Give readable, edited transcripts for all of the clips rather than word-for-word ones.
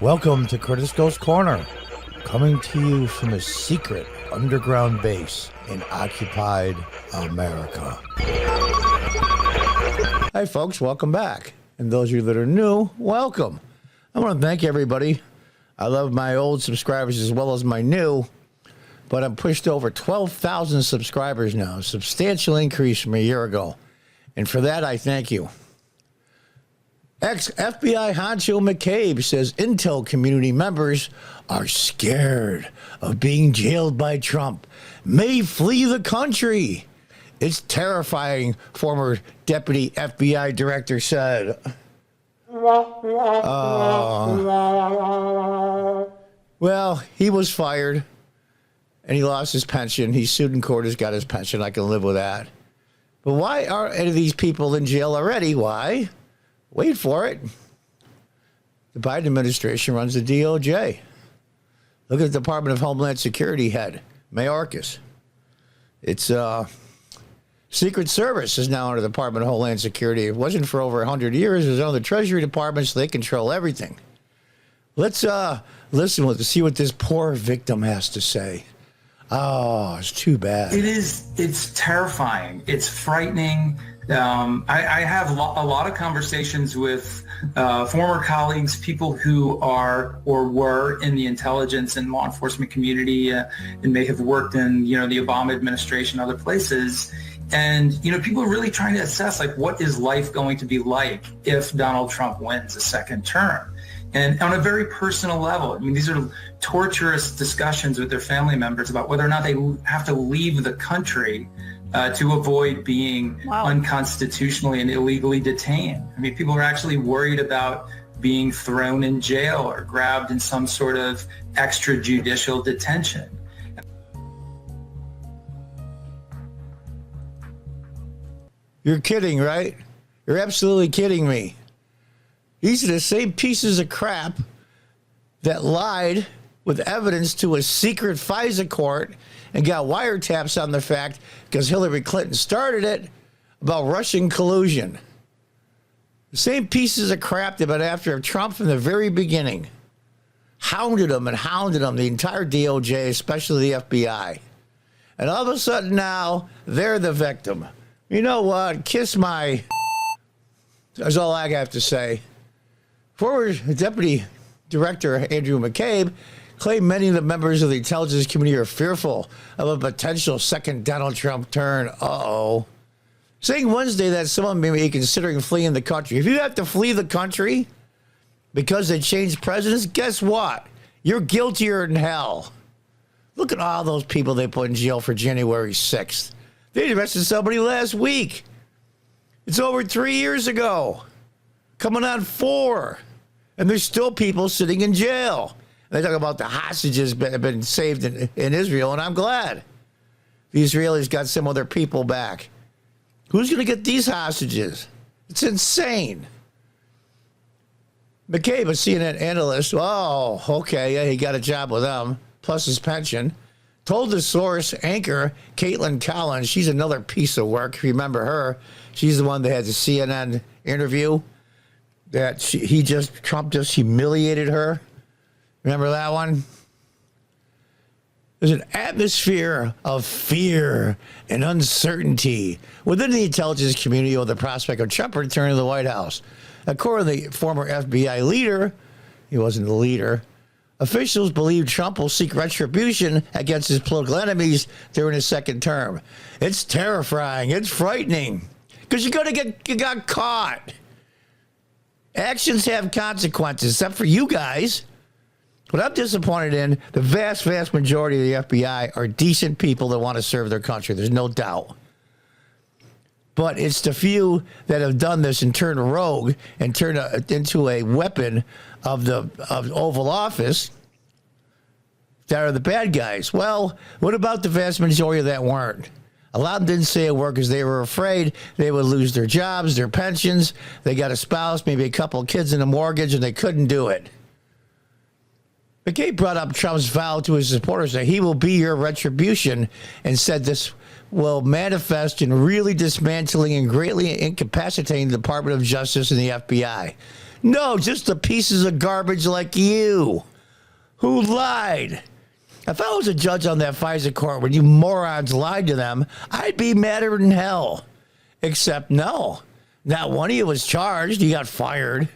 Welcome to Curtis Goes Corner, coming to you from a secret underground base in occupied America. Hi folks, welcome back. And those of you that are new, welcome. I want to thank everybody. I love my old subscribers as well as my new, but I'm pushed over 12,000 subscribers now, a substantial increase from a year ago. And for that, I thank you. Ex-FBI Honcho McCabe says Intel community members are scared of being jailed by Trump, may flee the country. It's terrifying, former deputy FBI director said. Well, he was fired, and he lost his pension. He's sued in court. He's got his pension. I can live with that. But why are any of these people in jail already? Why? Wait for it. The Biden administration runs the DOJ. Look at the Department of Homeland Security head, Mayorkas. It's Secret Service is now under the Department of Homeland Security. It wasn't for over 100 years. It was under the Treasury Department, so they control everything. Let's listen to see what this poor victim has to say. Oh, it's too bad. It's terrifying. It's frightening. I have a lot of conversations with former colleagues, people who are or were in the intelligence and law enforcement community and may have worked in, the Obama administration, other places. And, people are really trying to assess, what is life going to be like if Donald Trump wins a second term? And on a very personal level, these are torturous discussions with their family members about whether or not they have to leave the country to avoid being unconstitutionally and illegally detained. People are actually worried about being thrown in jail or grabbed in some sort of extrajudicial detention. You're kidding, right? You're absolutely kidding me. These are the same pieces of crap that lied with evidence to a secret FISA court and got wiretaps on the fact, because Hillary Clinton started it, about Russian collusion. The same pieces of crap that have been after Trump from the very beginning. Hounded him, the entire DOJ, especially the FBI. And all of a sudden now, they're the victim. You know what? Kiss my... That's all I have to say. Former Deputy Director Andrew McCabe claimed many of the members of the intelligence community are fearful of a potential second Donald Trump turn. Saying Wednesday that someone may be considering fleeing the country. If you have to flee the country because they changed presidents, guess what? You're guiltier than hell. Look at all those people they put in jail for January 6th. They arrested somebody last week. It's over 3 years ago. Coming on 4. And there's still people sitting in jail. They talk about the hostages that have been saved in Israel, and I'm glad. The Israelis got some of their people back. Who's going to get these hostages? It's insane. McCabe, a CNN analyst, he got a job with them, plus his pension, told the source anchor, Caitlin Collins, she's another piece of work. Remember her? She's the one that had the CNN interview that Trump just humiliated her. Remember that one? There's an atmosphere of fear and uncertainty within the intelligence community over the prospect of Trump returning to the White House. According to the former FBI leader, he wasn't the leader, officials believe Trump will seek retribution against his political enemies during his second term. It's terrifying. It's frightening. Because you got caught. Actions have consequences, except for you guys. What I'm disappointed in, the vast, vast majority of the FBI are decent people that want to serve their country. There's no doubt. But it's the few that have done this and turned rogue and turned into a weapon of Oval Office that are the bad guys. Well, what about the vast majority that weren't? A lot of them didn't say a word because they were afraid they would lose their jobs, their pensions. They got a spouse, maybe a couple of kids and a mortgage, and they couldn't do it. McCabe brought up Trump's vow to his supporters that he will be your retribution and said this will manifest in really dismantling and greatly incapacitating the Department of Justice and the FBI. No, just the pieces of garbage like you who lied. If I was a judge on that FISA court when you morons lied to them, I'd be madder than hell. Except no, not one of you was charged. You got fired.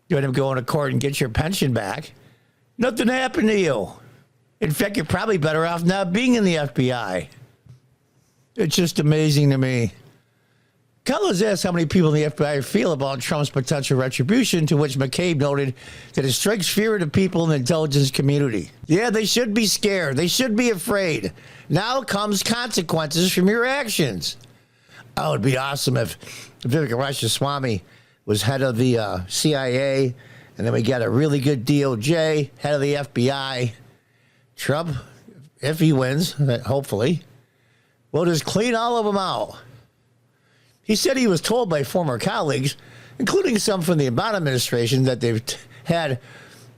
You end up going to court and get your pension back. Nothing happened to you. In fact, you're probably better off not being in the FBI. It's just amazing to me. Collins asked how many people in the FBI feel about Trump's potential retribution, to which McCabe noted that it strikes fear into people in the intelligence community. Yeah, they should be scared. They should be afraid. Now comes consequences from your actions. Oh, it'd be awesome if Vivek Ramaswamy was head of the CIA, and then we got a really good DOJ, head of the FBI. Trump, if he wins, hopefully, will just clean all of them out. He said he was told by former colleagues, including some from the Obama administration, that they've had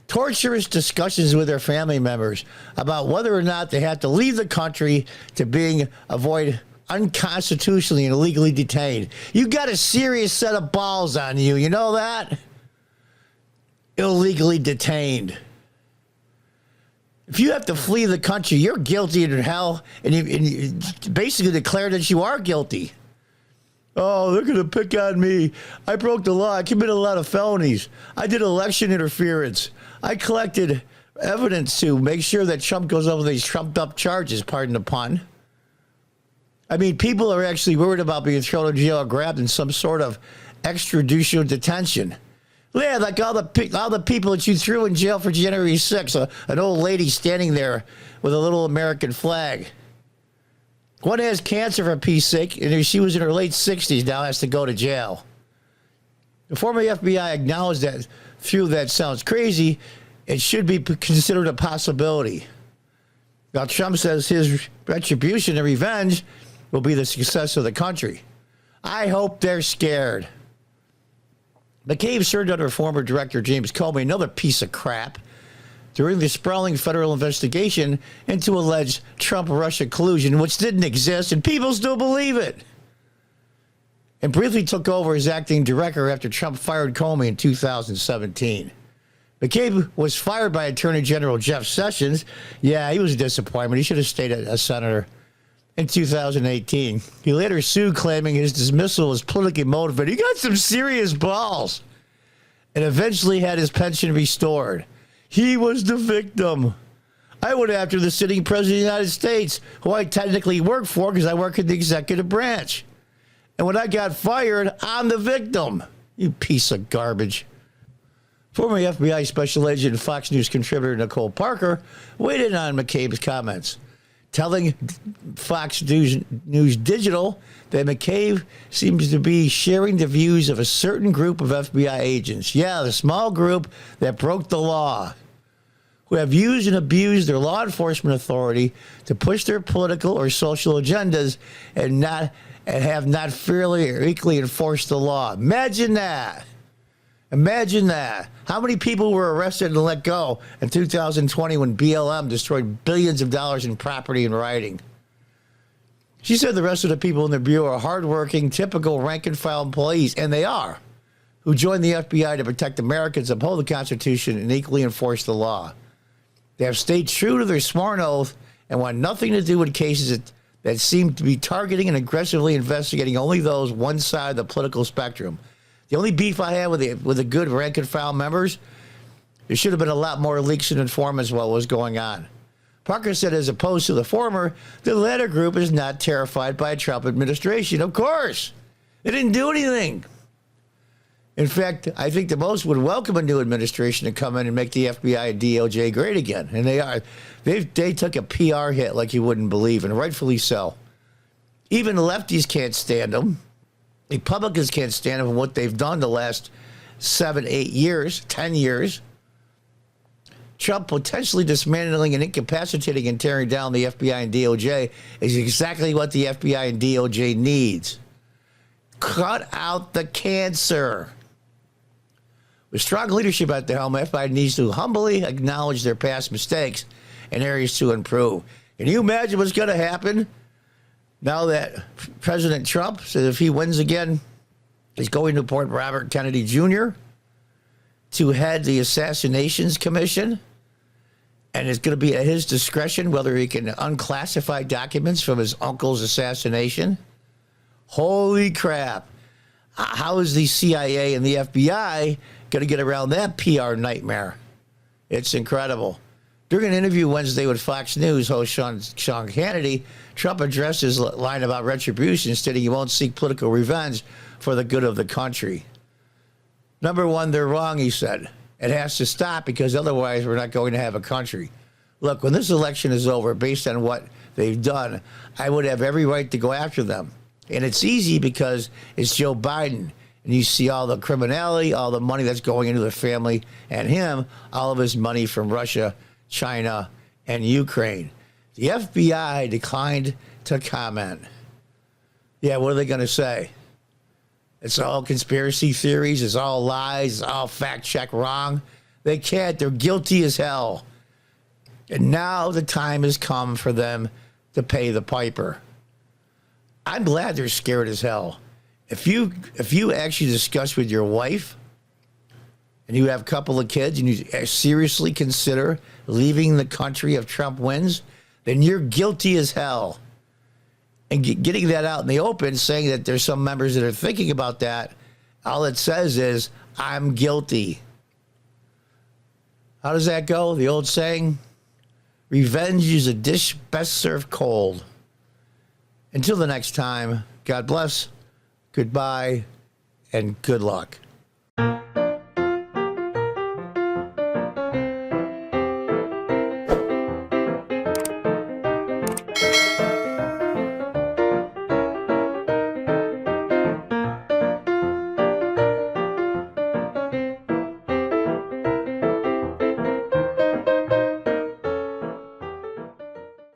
torturous discussions with their family members about whether or not they have to leave the country to avoid unconstitutionally and illegally detained. You got a serious set of balls on you. You know that? Illegally detained. If you have to flee the country, you're guilty in hell, and you basically declare that you are guilty. Oh, they're going to pick on me. I broke the law. I committed a lot of felonies. I did election interference. I collected evidence to make sure that Trump goes over these trumped-up charges, pardon the pun. I mean, people are actually worried about being thrown in jail or grabbed in some sort of extrajudicial detention. Yeah, like all the people that you threw in jail for January 6th, an old lady standing there with a little American flag. One has cancer, for peace sake, and she was in her late 60s, now has to go to jail. The former FBI acknowledged that, through that sounds crazy, it should be considered a possibility. Now, Trump says his retribution and revenge will be the success of the country. I hope they're scared. McCabe served under former Director James Comey, another piece of crap, during the sprawling federal investigation into alleged Trump-Russia collusion, which didn't exist, and people still believe it. And briefly took over as acting director after Trump fired Comey in 2017. McCabe was fired by Attorney General Jeff Sessions. Yeah, he was a disappointment. He should have stayed a senator. In 2018, he later sued, claiming his dismissal was politically motivated. He got some serious balls, and eventually had his pension restored. He was the victim. I went after the sitting president of the United States, who I technically work for because I work in the executive branch. And when I got fired, I'm the victim. You piece of garbage. Former FBI Special Agent and Fox News contributor Nicole Parker weighed in on McCabe's comments, telling Fox News Digital that McCabe seems to be sharing the views of a certain group of FBI agents. Yeah, the small group that broke the law, who have used and abused their law enforcement authority to push their political or social agendas and have not fairly or equally enforced the law. Imagine that. Imagine that. How many people were arrested and let go in 2020 when BLM destroyed billions of dollars in property and rioting? She said the rest of the people in the Bureau are hardworking, typical rank-and-file employees, and they are, who joined the FBI to protect Americans, uphold the Constitution, and equally enforce the law. They have stayed true to their sworn oath and want nothing to do with cases that seem to be targeting and aggressively investigating only those one side of the political spectrum. The only beef I had with the good rank-and-file members, there should have been a lot more leaks and informants while it was going on. Parker said, as opposed to the former, the latter group is not terrified by a Trump administration. Of course. They didn't do anything. In fact, I think the most would welcome a new administration to come in and make the FBI and DOJ great again. And they are. They took a PR hit like you wouldn't believe, and rightfully so. Even lefties can't stand them. Republicans can't stand them for what they've done the last 7, 8 years, 10 years. Trump potentially dismantling and incapacitating and tearing down the FBI and DOJ is exactly what the FBI and DOJ needs. Cut out the cancer. With strong leadership at the helm, FBI needs to humbly acknowledge their past mistakes and areas to improve. Can you imagine what's going to happen now that President Trump says if he wins again, he's going to appoint Robert Kennedy Jr.? to head the Assassinations Commission, and it's going to be at his discretion whether he can unclassify documents from his uncle's assassination. Holy crap. How is the CIA and the FBI going to get around that PR nightmare? It's incredible. During an interview Wednesday with Fox News host Sean Hannity, Trump addressed his line about retribution, stating he won't seek political revenge for the good of the country. Number one, they're wrong, he said. It has to stop because otherwise we're not going to have a country. Look, when this election is over, based on what they've done, I would have every right to go after them. And it's easy because it's Joe Biden. And you see all the criminality, all the money that's going into the family and him, all of his money from Russia, China, and Ukraine. The FBI declined to comment. Yeah, what are they going to say? It's all conspiracy theories. It's all lies. It's all fact check wrong. They can't. They're guilty as hell. And now the time has come for them to pay the piper. I'm glad they're scared as hell. If you actually discuss with your wife and you have a couple of kids and you seriously consider leaving the country if Trump wins, then you're guilty as hell. And getting that out in the open, saying that there's some members that are thinking about that, all it says is, I'm guilty. How does that go? The old saying, revenge is a dish best served cold. Until the next time, God bless, goodbye, and good luck.